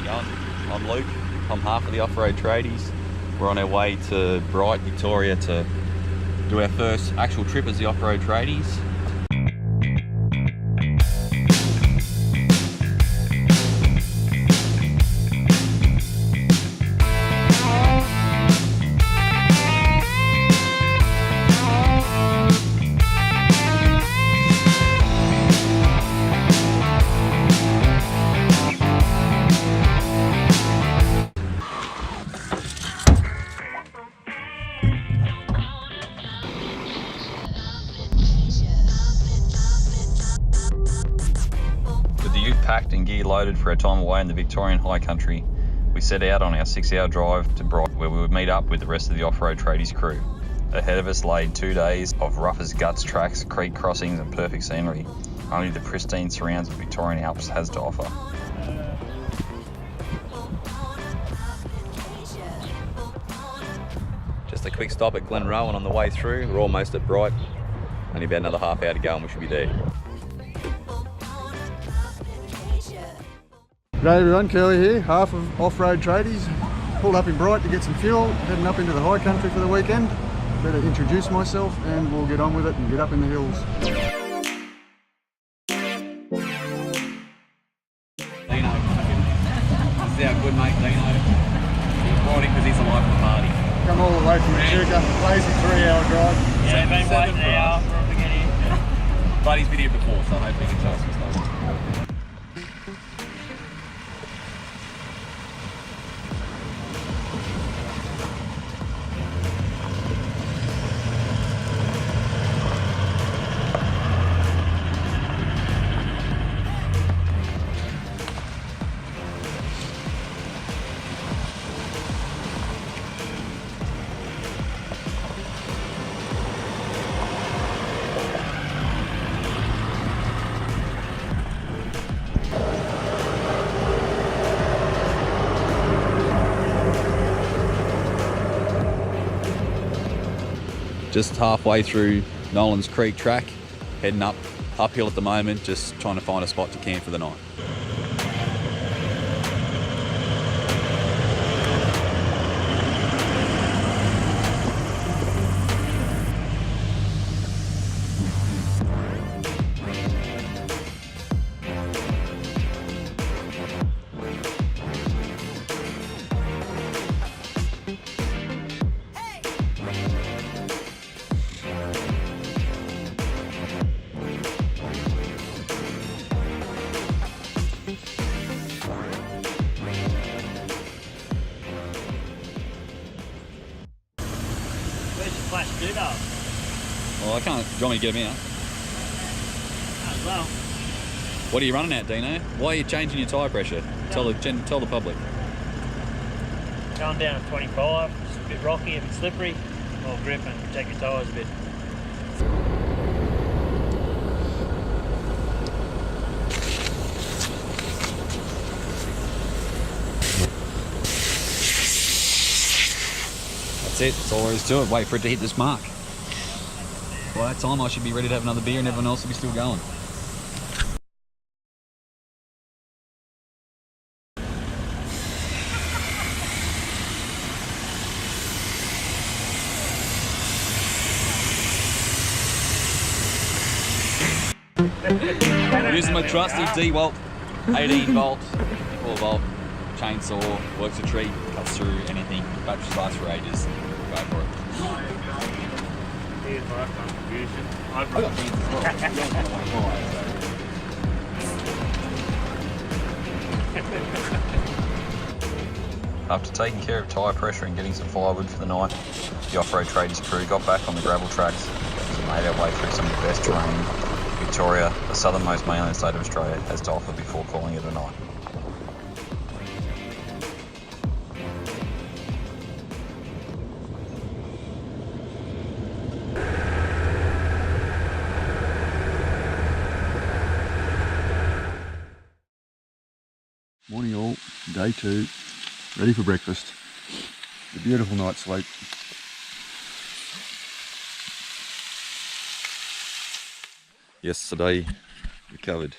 you going? I'm Luke. I'm half of the Offroad Tradies. We're on our way to Bright, Victoria to do our first actual trip as the Offroad Tradies. Packed and gear loaded for our time away in the Victorian High Country, we set out on our 6-hour drive to Bright, where we would meet up with the rest of the Offroad Tradies crew. Ahead of us laid 2 days of rough as guts tracks, creek crossings and perfect scenery. Only the pristine surrounds of Victorian Alps has to offer. Just a quick stop at Glenrowan on the way through. We're almost at Bright. Only about another half hour to go and we should be there. G'day everyone, Curly here, half of Offroad Tradies. Pulled up in Bright to get some fuel, heading up into the High Country for the weekend. Better introduce myself and we'll get on with it and get up in the hills. Dino, this is our good mate Dino. He's brought him because he's the life of the party. Come all the way from Echuca, lazy 3-hour drive. Yeah, been waiting an hour for him to get here. But he's been here before, so hopefully he can tell us some stuff. Just halfway through Nolan's Creek track, heading uphill at the moment, just trying to find a spot to camp for the night. Flash Dubbo. Well, I can't. Do you want me to get him out? As well. What are you running at, Dino? Why are you changing your tyre pressure? Tell the public. Going down at 25. It's a bit rocky, a bit slippery. More grip and protect your tyres a bit. That's it. That's all there is to it. Wait for it to hit this mark. By that time, I should be ready to have another beer and everyone else will be still going. Using my trusty D-Walt 18 volt, 54 volt chainsaw, works a treat, cuts through anything, battery lasts for ages, go for it. Here's my contribution. After taking care of tyre pressure and getting some firewood for the night, the Offroad Tradies crew got back on the gravel tracks and made our way through some of the best terrain Victoria, the southernmost mainland state of Australia, has to offer before calling it a night. Morning all, day 2, ready for breakfast. A beautiful night's sleep. Yesterday we covered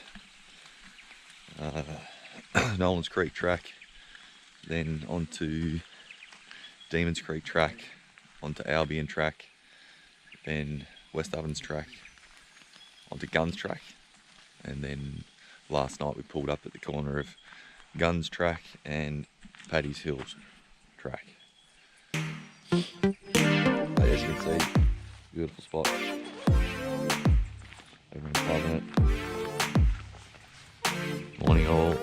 Nolan's Creek track, then onto Demons Creek track, onto Albion track, then West Ovens track, onto Guns track, and then last night we pulled up at the corner of Guns track and Paddy's Hills track. As you can see, beautiful spot. Everyone's loving it. Morning all.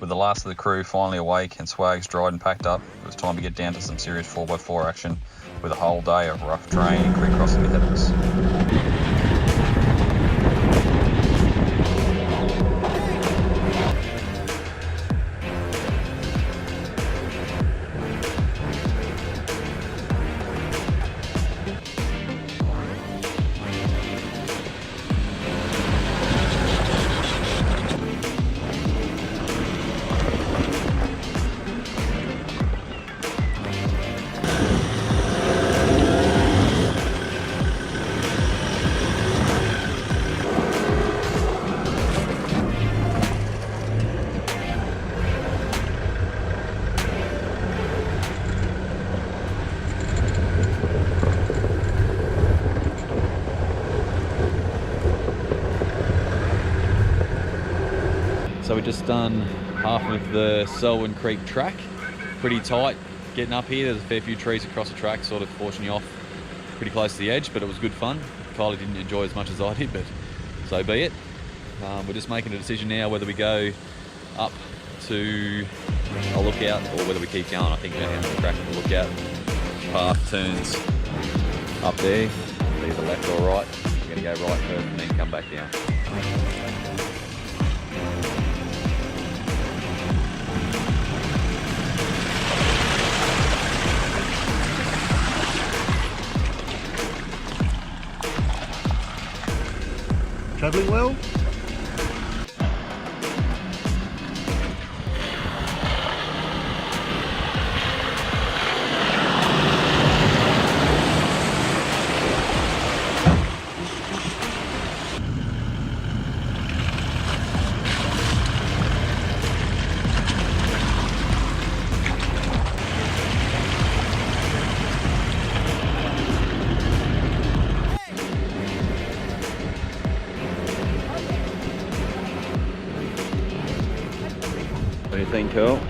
With the last of the crew finally awake and swags dried and packed up, it was time to get down to some serious 4x4 action with a whole day of rough terrain and creek crossing ahead of us. So we've just done half of the Selwyn Creek track. Pretty tight getting up here. There's a fair few trees across the track, sort of forcing you off pretty close to the edge, but it was good fun. Kylie didn't enjoy as much as I did, but so be it. We're just making a decision now whether we go up to a lookout or whether we keep going. I think we're going to have a crack at the lookout. Path turns up there, either left or right. We're going to go right first and then come back down. Travelling well? What do you think, Carl?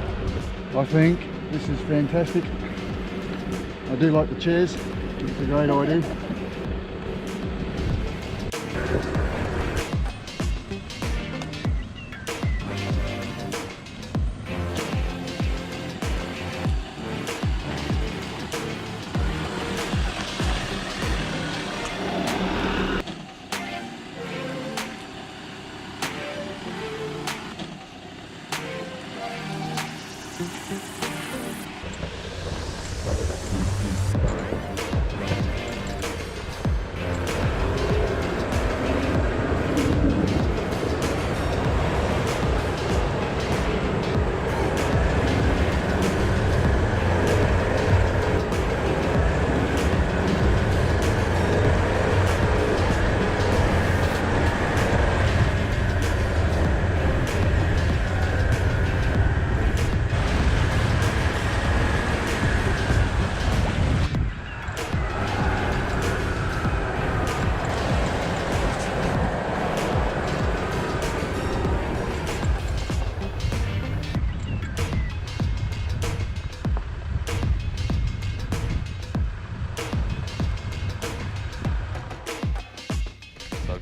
I think this is fantastic. I do like the chairs. It's a great idea.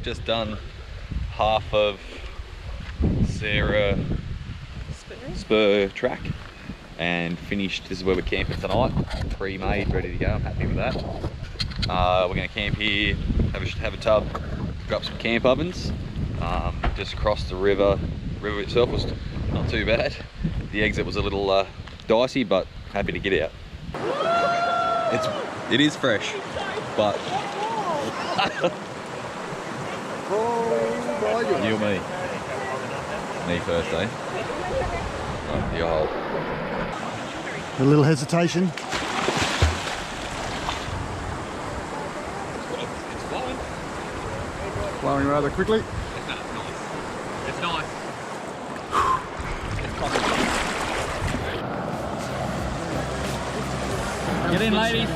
Just done half of Sarah Spur track and finished. This is where we're camping tonight, pre-made, ready to go. I'm happy with that. We're going to camp here, have a tub, grab some camp ovens, just across the river. The river itself was not too bad. The exit was a little dicey, but happy to get out. It is fresh, but you or me? Me first, eh? Oh, the old. A little hesitation. It's flowing. Flowing rather quickly. It's nice. It's nice. It's Get in, ladies.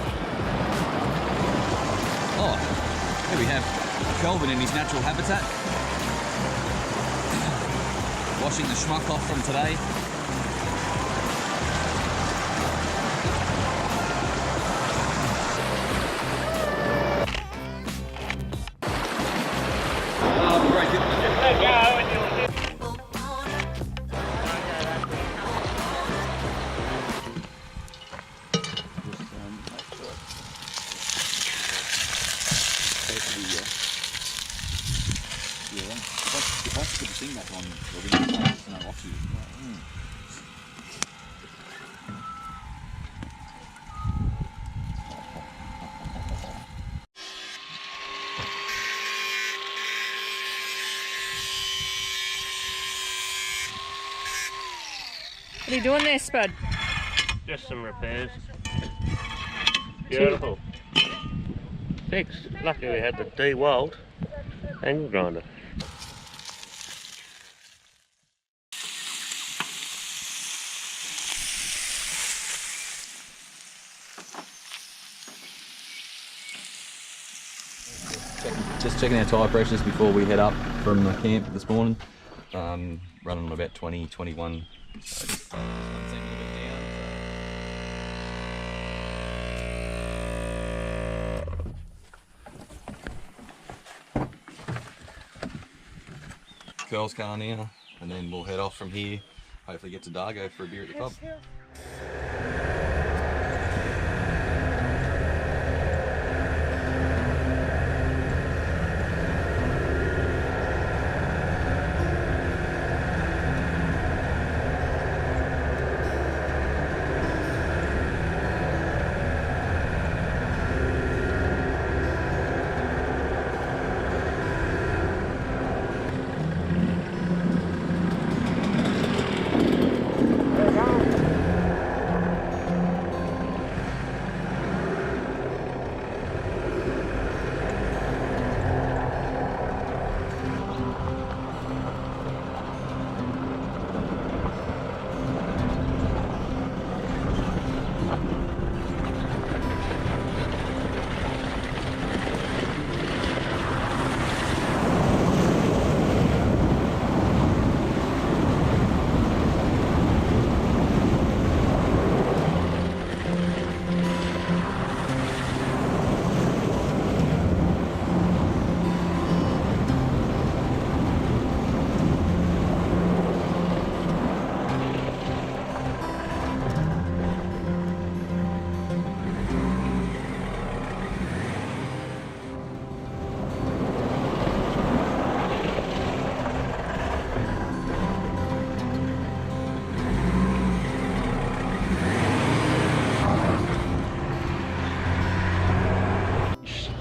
Oh, here we have Kelvin in his natural habitat. Washing the schmuck off from today. What are you doing there, Spud? Just some repairs. Beautiful. Fixed. Lucky we had the D-Walt angle grinder. Just checking our tyre pressures before we head up from the camp this morning. Running on about 20, 21. So just, seems a little bit down. Girls' car now, and then we'll head off from here. Hopefully get to Dargo for a beer at the pub.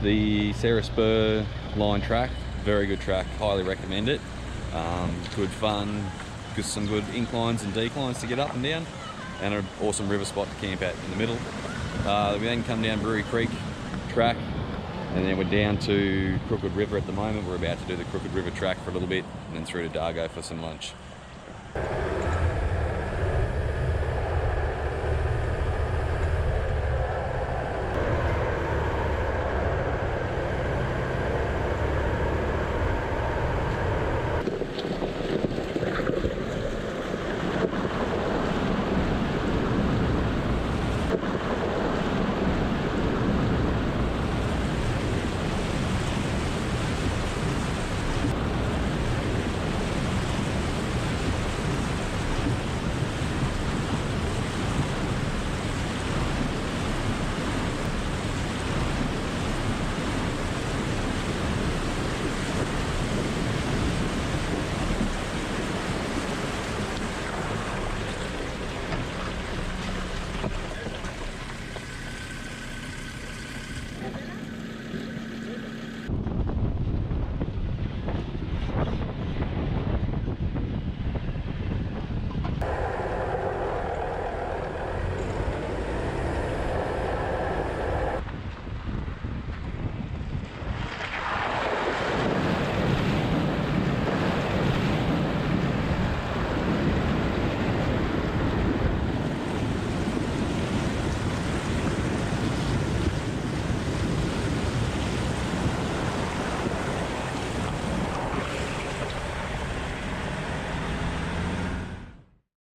The Sarah Spur line track, very good track, highly recommend it. Good fun, just some good inclines and declines to get up and down, and an awesome river spot to camp at in the middle. We then come down Brewery Creek track, and then we're down to Crooked River at the moment. We're about to do the Crooked River track for a little bit, and then through to Dargo for some lunch.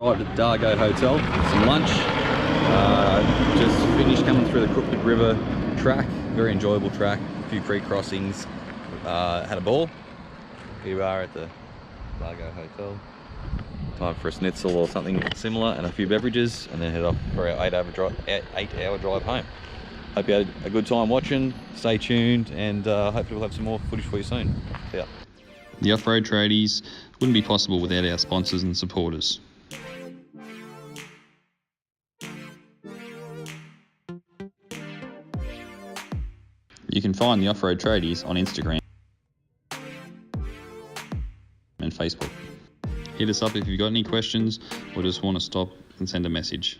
Arrived at Dargo Hotel, some lunch. Just finished coming through the Crooked River track. Very enjoyable track. A few creek crossings. Had a ball. Here we are at the Dargo Hotel. Time for a schnitzel or something similar and a few beverages, and then head off for our 8-hour drive home. Hope you had a good time watching. Stay tuned, and hopefully we'll have some more footage for you soon. See ya. The Offroad Tradies wouldn't be possible without our sponsors and supporters. You can find the Offroad Tradies on Instagram and Facebook. Hit us up if you've got any questions or just want to stop and send a message.